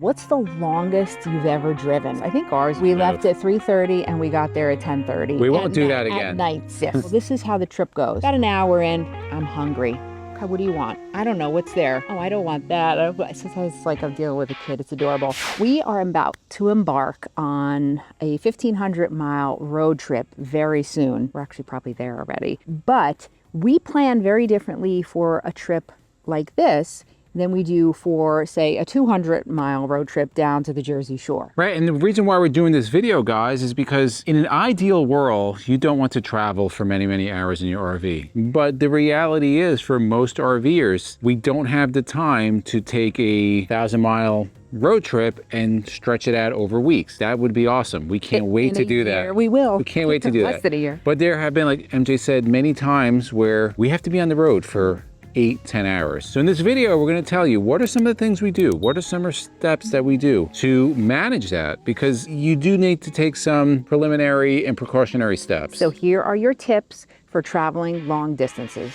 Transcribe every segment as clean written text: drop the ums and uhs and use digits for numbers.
What's the longest you've ever driven? I think ours, we left at 3:30 and we got there at 10:30. We won't do that again. At night, yes. Well, this is how the trip goes. About an hour in, I'm hungry. Okay, what do you want? I don't know, what's there? Oh, I don't want that. Sometimes it's like I'm dealing with a kid, it's adorable. We are about to embark on a 1,500-mile road trip very soon. We're actually probably there already. But we plan very differently for a trip like this than we do for, say, a 200-mile road trip down to the Jersey Shore. Right, and the reason why we're doing this video, guys, is because in an ideal world, you don't want to travel for many, many hours in your RV. But the reality is, for most RVers, we don't have the time to take a 1,000-mile road trip and stretch it out over weeks. That would be awesome. We can't wait to do that. We will. We can't wait to do that. Less than a year. But there have been, like MJ said, many times where we have to be on the road for 8-10 hours. So in this video, we're going to tell you what are some of the things we do, what are some of the steps that we do to manage that, because you do need to take some preliminary and precautionary steps. So here are your tips for traveling long distances.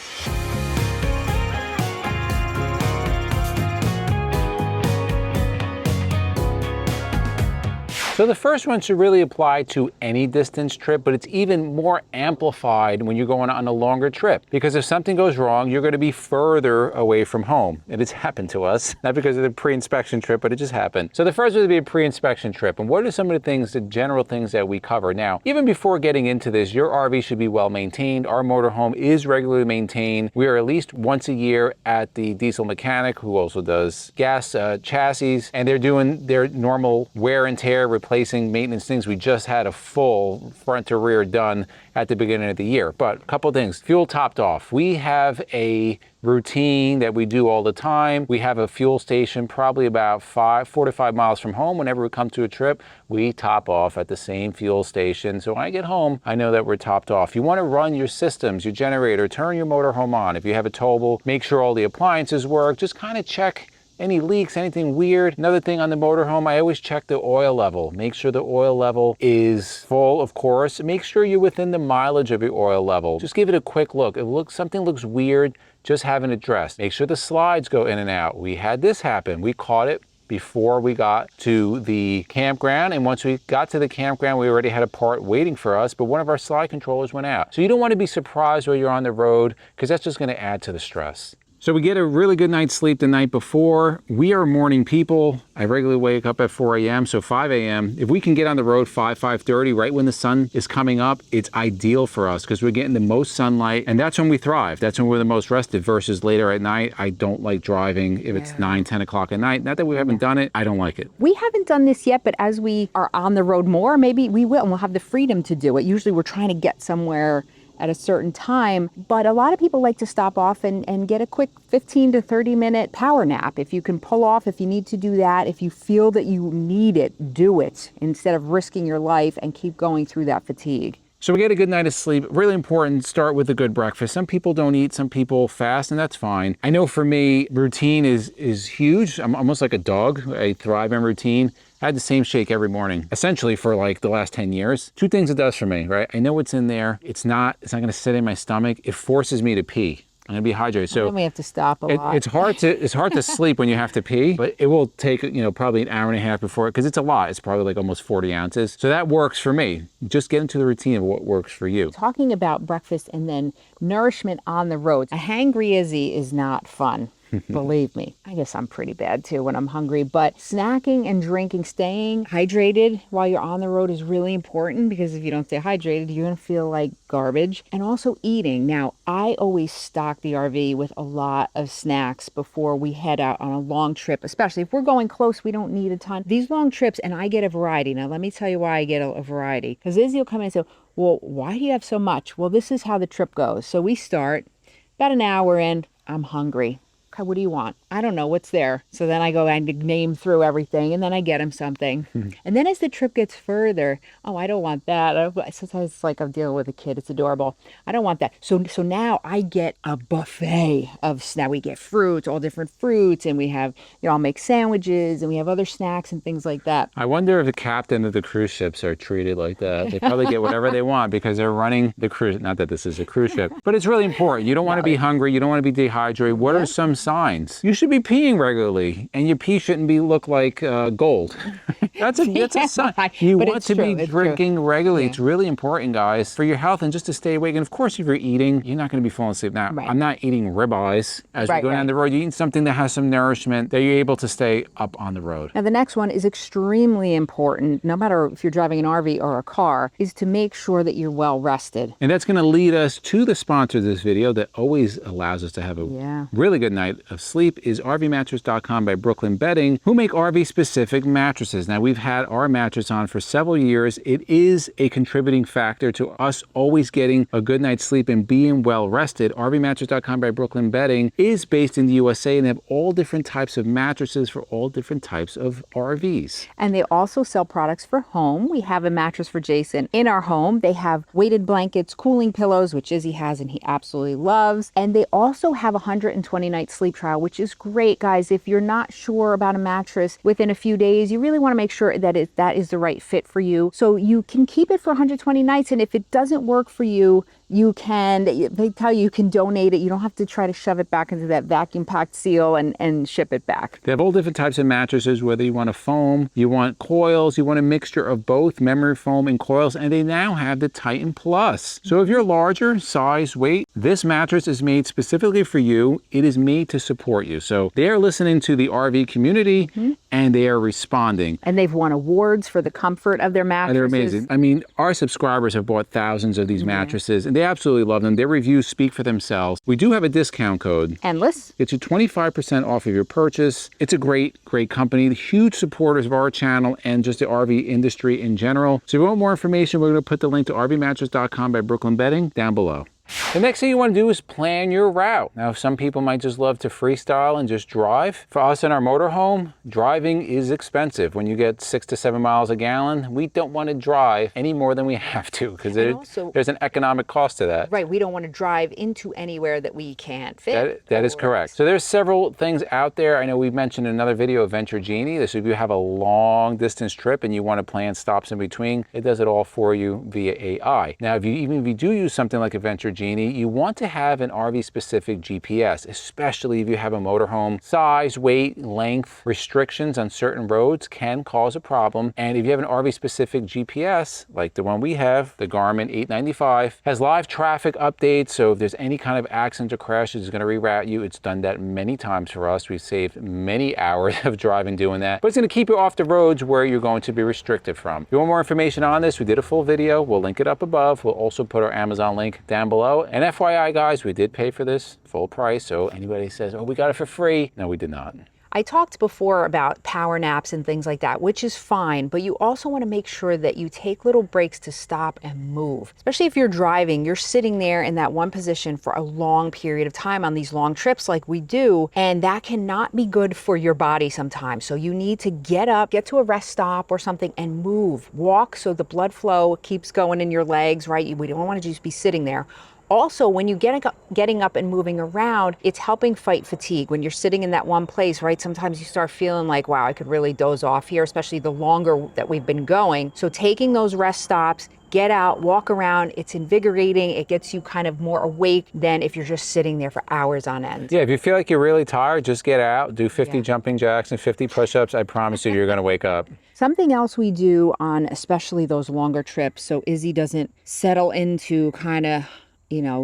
So the first one should really apply to any distance trip, but it's even more amplified when you're going on a longer trip. Because if something goes wrong, you're going to be further away from home. And it's happened to us, not because of the pre-inspection trip, but it just happened. So the first would be a pre-inspection trip. And what are some of the things, the general things that we cover? Now, even before getting into this, your RV should be well maintained. Our motorhome is regularly maintained. We are at least once a year at the diesel mechanic, who also does gas chassis, and they're doing their normal wear and tear, replacing maintenance things. We just had a full front to rear done at the beginning of the year. But a couple things, fuel topped off. We have a routine that we do all the time. We have a fuel station probably about 4 to 5 miles from home. Whenever we come to a trip, we top off at the same fuel station. So when I get home, I know that we're topped off. You want to run your systems, your generator, turn your motorhome on. If you have a towable, make sure all the appliances work. Just kind of check any leaks, anything weird. Another thing on the motorhome, I always check the oil level. Make sure the oil level is full, of course. Make sure you're within the mileage of your oil level. Just give it a quick look. If something looks weird, just have it addressed. Make sure the slides go in and out. We had this happen. We caught it before we got to the campground, and once we got to the campground, we already had a part waiting for us, but one of our slide controllers went out. So you don't want to be surprised while you're on the road, because that's just going to add to the stress. So we get a really good night's sleep the night before. We are morning people. I regularly wake up at 4 a.m., so 5 a.m. If we can get on the road 5:30, right when the sun is coming up, it's ideal for us because we're getting the most sunlight, and that's when we thrive. That's when we're the most rested versus later at night. I don't like driving if it's 9, 10 o'clock at night. Not that we haven't done it, I don't like it. We haven't done this yet, but as we are on the road more, maybe we will, and we'll have the freedom to do it. Usually we're trying to get somewhere at a certain time, but a lot of people like to stop off and get a quick 15 to 30 minute power nap. If you can pull off, if you need to do that, if you feel that you need it, do it instead of risking your life and keep going through that fatigue. So we get a good night of sleep. Really important, start with a good breakfast. Some people don't eat, some people fast, and that's fine. I know for me, routine is huge. I'm almost like a dog. I thrive on routine. I had the same shake every morning, essentially for like the last 10 years. Two things it does for me, right? I know what's in there. It's not gonna sit in my stomach. It forces me to pee. I'm gonna be hydrated. So then we have to stop a lot. It's hard to sleep when you have to pee, but it will take, probably an hour and a half before, because it's a lot. It's probably like almost 40 ounces. So that works for me. Just get into the routine of what works for you. Talking about breakfast and then nourishment on the road. A hangry Izzy is not fun. Believe me. I guess I'm pretty bad too when I'm hungry, but snacking and drinking, staying hydrated while you're on the road is really important, because if you don't stay hydrated, you're going to feel like garbage. And also eating. Now, I always stock the RV with a lot of snacks before we head out on a long trip, especially if we're going close, we don't need a ton. These long trips, and I get a variety. Now, let me tell you why I get a variety. Because Izzy will come in and say, well, why do you have so much? Well, this is how the trip goes. So we start about an hour in, I'm hungry. Okay, what do you want? I don't know, what's there? So then I go and name through everything, and then I get him something. And then as the trip gets further, oh, I don't want that. Sometimes it's like I'm dealing with a kid. It's adorable. I don't want that. So now I get a buffet of snacks. We get fruits, all different fruits, and we have, I'll make sandwiches, and we have other snacks and things like that. I wonder if the captain of the cruise ships are treated like that. They probably get whatever they want because they're running the cruise. Not that this is a cruise ship, but it's really important. You don't want to be hungry. You don't want to be dehydrated. What are some signs. You should be peeing regularly, and your pee shouldn't look like gold. That's a sign. You But want it's to true, be it's drinking regularly. Yeah. It's really important, guys, for your health and just to stay awake. And of course, if you're eating, you're not going to be falling asleep. Now, Right. I'm not eating ribeyes as we Right, go down right. the road. You're eating something that has some nourishment that you're able to stay up on the road. Now, the next one is extremely important, no matter if you're driving an RV or a car, is to make sure that you're well rested. And that's going to lead us to the sponsor of this video that always allows us to have a really good night of sleep is RVmattress.com by Brooklyn Bedding, who make RV specific mattresses. Now, we've had our mattress on for several years. It is a contributing factor to us always getting a good night's sleep and being well rested. RVmattress.com by Brooklyn Bedding is based in the USA, and they have all different types of mattresses for all different types of RVs. And they also sell products for home. We have a mattress for Jason in our home. They have weighted blankets, cooling pillows, which Izzy has and he absolutely loves. And they also have a 120-night sleep trial, which is great, guys. If you're not sure about a mattress within a few days, you really want to make sure that that is the right fit for you. So you can keep it for 120 nights. And if it doesn't work for you, they tell you can donate it. You don't have to try to shove it back into that vacuum packed seal and ship it back. They have all different types of mattresses, whether you want a foam, you want coils, you want a mixture of both memory foam and coils, and they now have the Titan Plus. So if you're larger, size, weight, this mattress is made specifically for you. It is made to support you. So they are listening to the RV community and they are responding. And they've won awards for the comfort of their mattresses. They're amazing. I mean, our subscribers have bought thousands of these mattresses, and they absolutely love them. Their reviews speak for themselves. We do have a discount code. Endless. Gets you 25% off of your purchase. It's a great company. Huge supporters of our channel and just the RV industry in general. So if you want more information, we're going to put the link to RVmattress.com by Brooklyn Bedding down below. The next thing you want to do is plan your route. Now, some people might just love to freestyle and just drive. For us in our motorhome, driving is expensive. When you get 6 to 7 miles a gallon, we don't want to drive any more than we have to because there's an economic cost to that. Right, we don't want to drive into anywhere that we can't fit. That is correct. So there's several things out there. I know we've mentioned in another video of Venture Genie. This if you have a long distance trip and you want to plan stops in between, it does it all for you via AI. Now, even if you do use something like a Venture Genie, you want to have an RV specific GPS, especially if you have a motorhome. Size, weight, length, restrictions on certain roads can cause a problem. And if you have an RV specific GPS, like the one we have, the Garmin 895, has live traffic updates. So if there's any kind of accidents or crashes, it's going to reroute you. It's done that many times for us. We've saved many hours of driving doing that. But it's going to keep you off the roads where you're going to be restricted from. If you want more information on this, we did a full video. We'll link it up above. We'll also put our Amazon link down below. And FYI, guys, we did pay for this full price. So anybody says, oh, we got it for free. No, we did not. I talked before about power naps and things like that, which is fine, but you also want to make sure that you take little breaks to stop and move. Especially if you're driving, you're sitting there in that one position for a long period of time on these long trips like we do, and that cannot be good for your body sometimes. So you need to get up, get to a rest stop or something and move. Walk so the blood flow keeps going in your legs, right? We don't want to just be sitting there. Also, when you getting up and moving around, it's helping fight fatigue. When you're sitting in that one place, right? Sometimes you start feeling like, wow, I could really doze off here, especially the longer that we've been going. So taking those rest stops, get out, walk around, it's invigorating. It gets you kind of more awake than if you're just sitting there for hours on end. Yeah, if you feel like you're really tired, just get out, do 50 jumping jacks and 50 push-ups. I promise you're going to wake up. Something else we do on especially those longer trips, so Izzy doesn't settle into kind of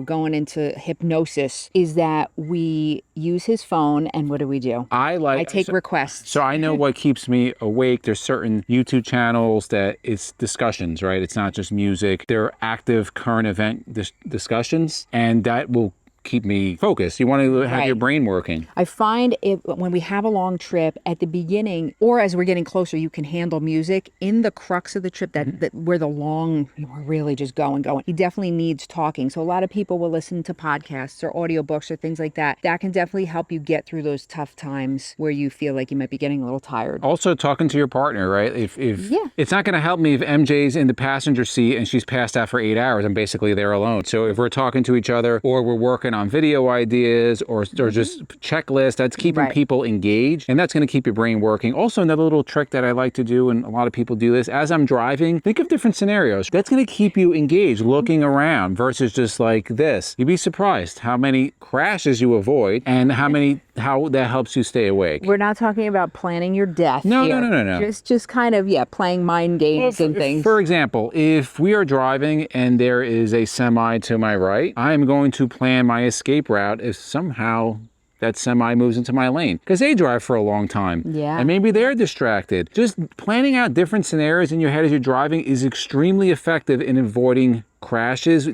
going into hypnosis, is that we use his phone and what do? I take requests. So I know what keeps me awake. There's certain YouTube channels that it's discussions, right? It's not just music. They're active current event discussions, and that will keep me focused. You want to have your brain working. I find when we have a long trip at the beginning or as we're getting closer, you can handle music in the crux of the trip that where the long, we're really just going. He definitely needs talking. So a lot of people will listen to podcasts or audiobooks or things like that. That can definitely help you get through those tough times where you feel like you might be getting a little tired. Also talking to your partner, right? If it's not going to help me if MJ's in the passenger seat and she's passed out for 8 hours, I'm basically there alone. So if we're talking to each other or we're working on video ideas or just checklists, that's keeping people engaged, and that's going to keep your brain working. Also, another little trick that I like to do, and a lot of people do this, as I'm driving, think of different scenarios. That's going to keep you engaged, looking around versus just like this. You'd be surprised how many crashes you avoid and how many how that helps you stay awake. We're not talking about planning your death No, here. no. Just kind of, playing mind games and things. For example, if we are driving and there is a semi to my right, I am going to plan my escape route if somehow that semi moves into my lane, because they drive for a long time. Yeah. And maybe they're distracted. Just planning out different scenarios in your head as you're driving is extremely effective in avoiding crashes.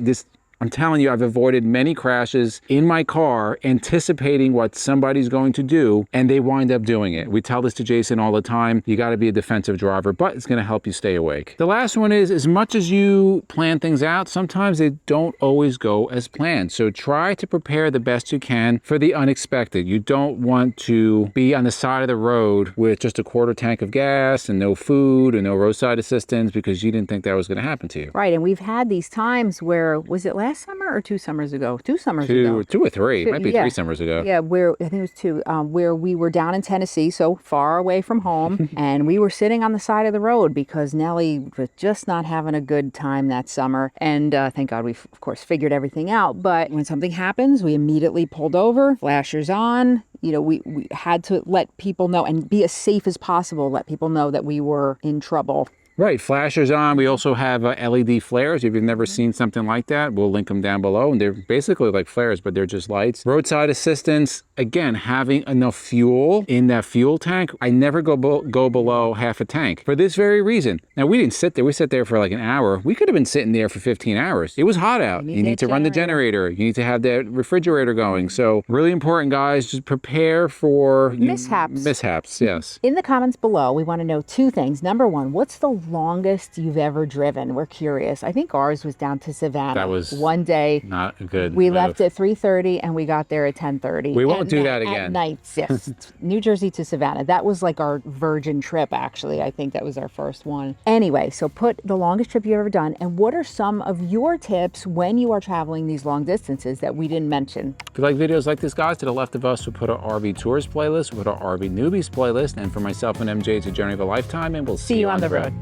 I'm telling you, I've avoided many crashes in my car anticipating what somebody's going to do, and they wind up doing it. We tell this to Jason all the time. You got to be a defensive driver, but it's going to help you stay awake. The last one is, as much as you plan things out, sometimes they don't always go as planned. So try to prepare the best you can for the unexpected. You don't want to be on the side of the road with just a quarter tank of gas and no food and no roadside assistance because you didn't think that was going to happen to you. Right, and we've had these times where, was it last summer or 2 summers ago? 2 summers ago. 2 or 3. Might be 3 summers ago. Yeah, where I think it was 2, where we were down in Tennessee, so far away from home, and we were sitting on the side of the road because Nellie was just not having a good time that summer. And thank God we, of course, figured everything out. But when something happens, we immediately pulled over, flashers on. We had to let people know and be as safe as possible, let people know that we were in trouble. Right, flashers on. We also have LED flares. If you've never seen something like that, we'll link them down below. And they're basically like flares, but they're just lights. Roadside assistance, again, having enough fuel in that fuel tank. I never go below half a tank for this very reason. Now, we didn't sit there. We sat there for like an hour. We could have been sitting there for 15 hours. It was hot out. You need to run the generator. You need to have that refrigerator going. So really important, guys, just prepare for mishaps. Mishaps, yes. In the comments below, we want to know 2 things. Number 1, what's the longest you've ever driven? We're curious. I think ours was down to Savannah. That was one day. Not good. We left at 3:30 and we got there at 10:30. We won't do that again. At nights, yes. New Jersey to Savannah. That was like our virgin trip, actually. I think that was our first one. Anyway, so put the longest trip you've ever done, and what are some of your tips when you are traveling these long distances that we didn't mention? If you like videos like this, guys, to the left of us, we put our RV Tours playlist, we put our RV Newbies playlist, and for myself and MJ, it's a journey of a lifetime, and we'll see you on the road.